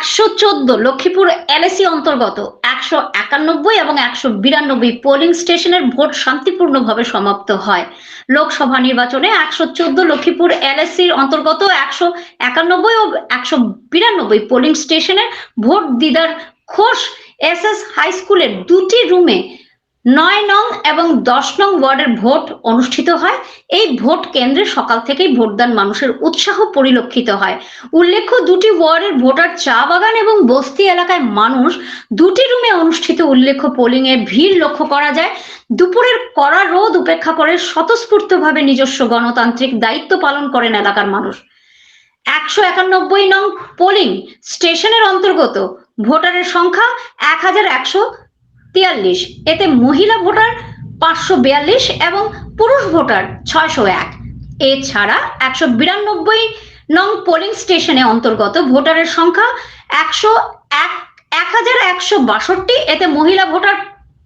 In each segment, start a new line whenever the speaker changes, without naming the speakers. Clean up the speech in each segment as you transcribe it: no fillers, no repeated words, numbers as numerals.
114 Lakshmipur LAC অন্তর্গত 191 এবং 192 polling স্টেশনের ভোট শান্তিপূর্ণভাবে সমাপ্ত হয়। লোকসভা নির্বাচনে 114 লক্ষ্মীপুর এলএসির অন্তর্গত 191 ও 192 পোলিং স্টেশনের ভোট দিদার ঘোষ এসএস হাই স্কুলের দুটি রুমে 9 নং এবং 10 নং ওয়ার্ডের ভোট অনুষ্ঠিত হয়। এই ভোট কেন্দ্রে সকাল থেকেই ভোটদান মানুষের উৎসাহ পরিলক্ষিত হয়। উল্লেখ্য, দুটি ওয়ার্ডের ভোটার চা বাগান এবং বস্তি এলাকায় মানুষ দুটি রুমে অনুষ্ঠিত উল্লেখ্য পোলিং এর ভিড় লক্ষ্য করা যায়। দুপুরের কড়া রোদ উপেক্ষা করে স্বতঃস্ফূর্তভাবে নিজস্ব গণতান্ত্রিক দায়িত্ব পালন করেন এলাকার মানুষ। 191 নং পোলিং স্টেশনের অন্তর্গত ভোটারের সংখ্যা 1143, এতে মহিলা ভোটার 542 এবং পুরুষ ভোটার 601। এছাড়া 192 নং পোলিং স্টেশনে অন্তর্গত ভোটারের সংখ্যা 1162, এতে মহিলা ভোটার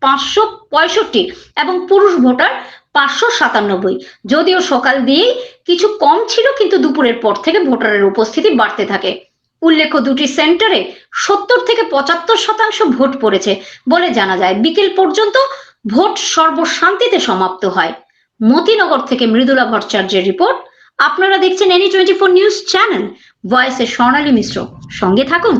565 এবং পুরুষ ভোটার 597। যদিও সকাল দিয়েই কিছু কম ছিল, কিন্তু দুপুরের পর থেকে ভোটারের উপস্থিতি বাড়তে থাকে। উল্লেখ্য, দুটি সেন্টারে 70 থেকে 75% ভোট পড়েছে বলে জানা যায়। বিকেল পর্যন্ত ভোট সর্বশান্তিতে সমাপ্ত হয়। মতিনগর থেকে মৃদুলা ভট্টাচার্যের রিপোর্ট। আপনারা দেখছেন NE24 নিউজ চ্যানেল, ভয়েসে স্বর্ণালী মিশ্র। সঙ্গে থাকুন।